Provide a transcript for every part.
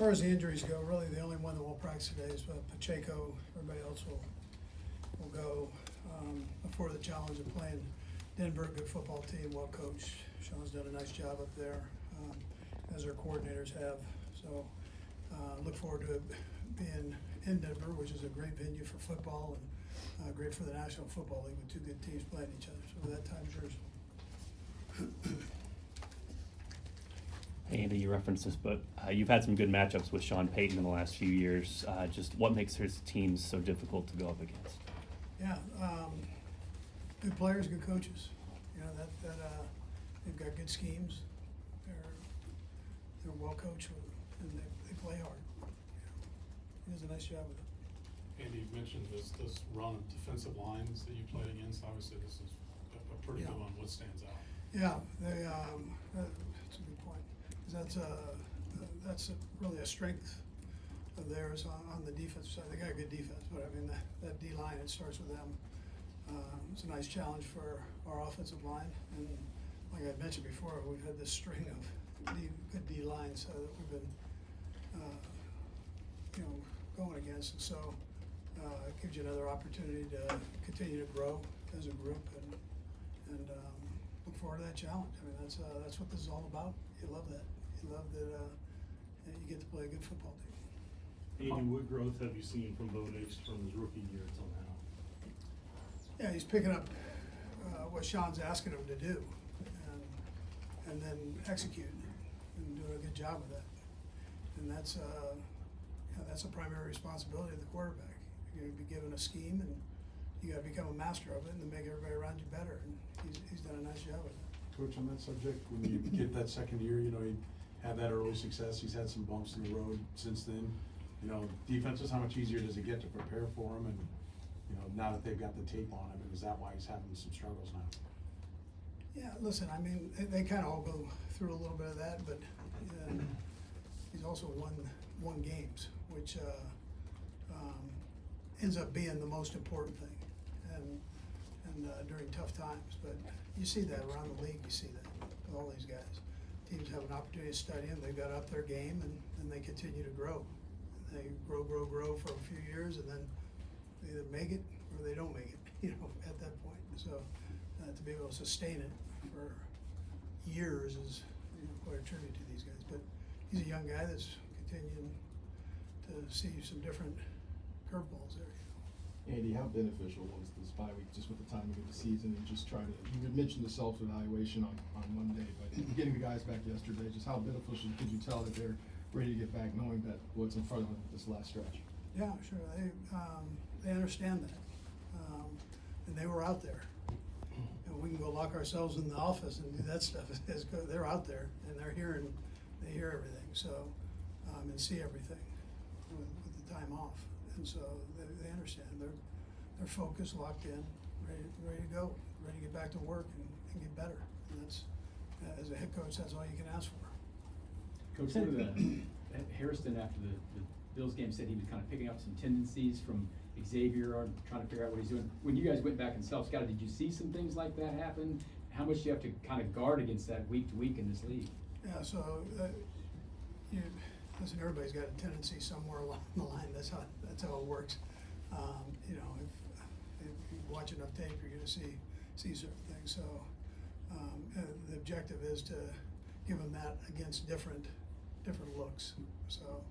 far as the injuries go, really the only one that won't practice today is Pacheco. Everybody else will go. Before the challenge of playing Denver, good football team, well coached. Sean's done a nice job up there, as our coordinators have. So look forward to it being in Denver, which is a great venue for football and great for the National Football League with two good teams playing each other. So that time's yours. Hey, Andy, you referenced this, but you've had some good matchups with Sean Payton in the last few years. Just what makes his teams so difficult to go up against? Yeah, good players, good coaches. You know they've got good schemes. They're well coached and they play hard. He does a nice job with it. Andy, you mentioned this run of defensive lines that you played against. Obviously, this is a pretty good one. What stands out? Yeah, that's a good point. 'Cause that's really a strength of theirs on the defensive side. They got a good defense, but I mean that D line, it starts with them. It's a nice challenge for our offensive line, and like I mentioned before, we've had this string of good D lines that we've been going against, and so it gives you another opportunity to continue to grow as a group and look forward to that challenge. I mean that's what this is all about. You love that. You love that you get to play a good football team. Andy, what growth have you seen from Bo Nix from his rookie year till now? Yeah, he's picking up what Sean's asking him to do, and then execute and doing a good job of that. And that's a primary responsibility of the quarterback. You're going to be given a scheme, and you got to become a master of it, and then make everybody around you better. And he's done a nice job with it. Coach, on that subject, when you get that second year, you have that early success. He's had some bumps in the road since then. Defenses, how much easier does it get to prepare for him? And, now that they've got the tape on him, and is that why he's having some struggles now? Yeah, listen, I mean, they kind of all go through a little bit of that, but he's also won games, which ends up being the most important thing, and during tough times. But you see that around the league. You see that with all these guys. Teams have an opportunity to study them. They've got up their game, and they continue to grow. They grow for a few years, and then they either make it or they don't make it. At that point. So to be able to sustain it for years is quite a tribute to these guys. But he's a young guy that's continuing to see some different curveballs there. Andy, how beneficial was this bye week just with the timing of the season and just trying to, you had mentioned the self-evaluation on Monday, but getting the guys back yesterday, just how beneficial could you tell that they're ready to get back knowing that what's in front of them this last stretch? Yeah, sure. They understand that. And they were out there. And we can go lock ourselves in the office and do that stuff. They're out there and they hear everything. So, and see everything with the time off. And so they understand. They're focused, locked in, ready to go, ready to get back to work and get better. And that's, as a head coach, that's all you can ask for. Coach, Harrison after the Bills game said he was kind of picking up some tendencies from Xavier or trying to figure out what he's doing. When you guys went back and self-scouted, did you see some things like that happen? How much do you have to kind of guard against that week to week in this league? Yeah, so listen, everybody's got a tendency somewhere along the line. That's how it works. If you watch enough tape, you're going to see certain things. So the objective is to give them that against different looks. So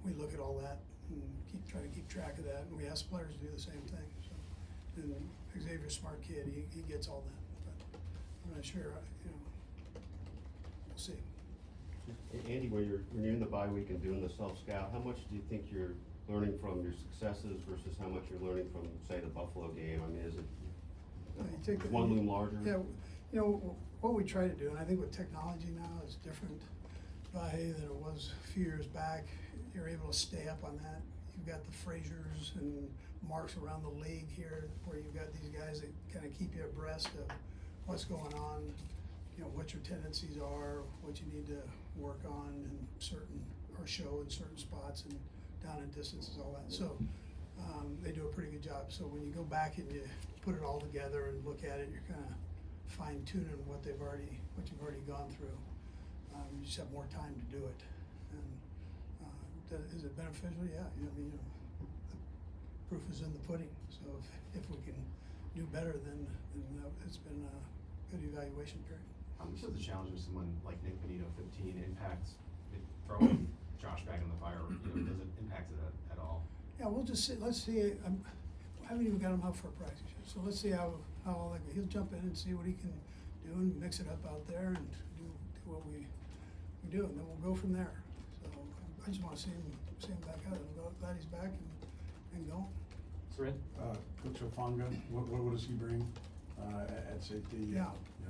we look at all that and try to keep track of that, and we ask players to do the same thing. So, and Xavier's a smart kid; he gets all that. But I'm not sure. We'll see. Andy, when you're in the bye week and doing the self-scout, how much do you think you're learning from your successes versus how much you're learning from, say, the Buffalo game? I mean, is it one loom larger? Yeah, what we try to do, and I think with technology now is different than it was a few years back. You're able to stay up on that. You've got the Frasers and Marks around the league here, where you've got these guys that kind of keep you abreast of what's going on, what your tendencies are, what you need to work on or show in certain spots and down and distances, all that. So they do a pretty good job. So when you go back and you put it all together and look at it, you're kind of fine-tuning what you've already gone through. You just have more time to do it. And is it beneficial? Yeah, I mean, you know, the proof is in the pudding. So if we can do better, then it's been a good evaluation period. How much of the challenge of someone like Nick Benito, 15, impacts throwing Josh back in the fire? You know, does it impact it at all? Yeah, we'll just see. Let's see. I haven't even got him out for a practice yet, so let's see how all that. He'll jump in and see what he can do and mix it up out there and do what we do, and then we'll go from there. So I just want to see him back out. I'm glad he's back and going. So Reid? Coach Ofunga, what does he bring, at safety? Yeah.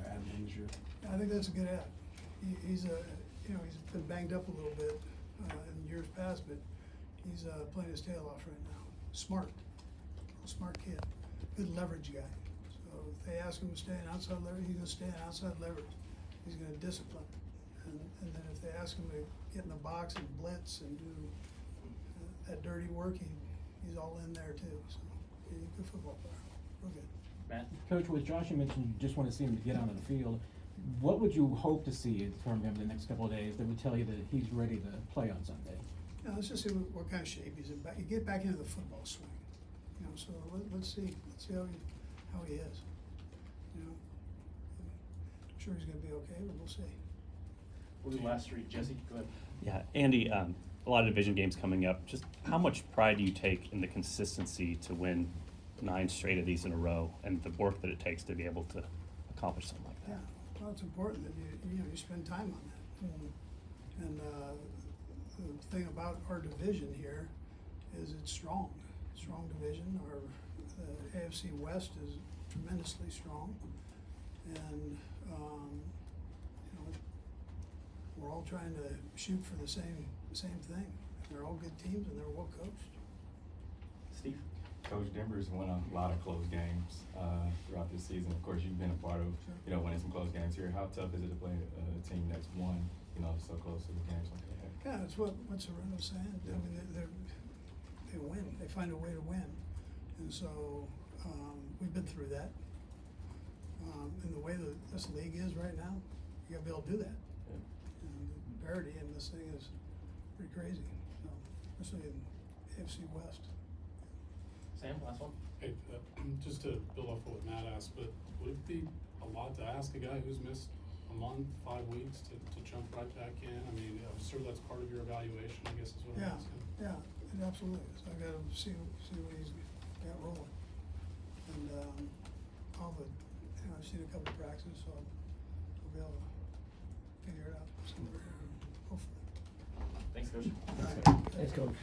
Adding in this year? I think that's a good ad. He's he's been banged up a little bit in years past, but he's playing his tail off right now. Smart kid, good leverage guy. So if they ask him to stay in outside leverage, he's gonna stay in outside leverage. He's gonna discipline, and then if they ask him to get in the box and blitz and do that dirty work, he's all in there too. So he's a good football player. Real good. Matt? Coach, with Josh, you mentioned you just want to see him to get onto the field. What would you hope to see from him the next couple of days that would tell you that he's ready to play on Sunday? Now, let's just see what kind of shape he's in. You get back into the football swing. You know, so let's see how he is. You know, I'm sure he's going to be okay, but we'll see. We'll do last three. Jesse, go ahead. Yeah, Andy, a lot of division games coming up. Just how much pride do you take in the consistency to win 9 straight of these in a row, and the work that it takes to be able to accomplish something like Yeah, that? well, it's important that you spend time on that. And the thing about our division here is it's strong division. Our AFC West is tremendously strong, and you know, we're all trying to shoot for the same thing. They're all good teams and they're well coached. Steve? Coach, Denver's won a lot of close games throughout this season. Of course, you've been a part of, winning some close games here. How tough is it to play a team that's won, so close to the games like that? Yeah, that's what Serrano's saying. I mean, they win. They find a way to win, and so we've been through that. And the way that this league is right now, you gotta be able to do that. Yeah. And the parity in this thing is pretty crazy, especially in AFC West. Sam, last one? Hey, just to build off what Matt asked, but would it be a lot to ask a guy who's missed a month, 5 weeks to jump right back in? I mean, I'm sure that's part of your evaluation, I guess is what I'm asking. Yeah, it absolutely is. I gotta see what he's got rolling. And I've seen a couple of practices, so I'll be able to figure it out somewhere, hopefully. Thanks, Coach. All right. Thanks, Coach.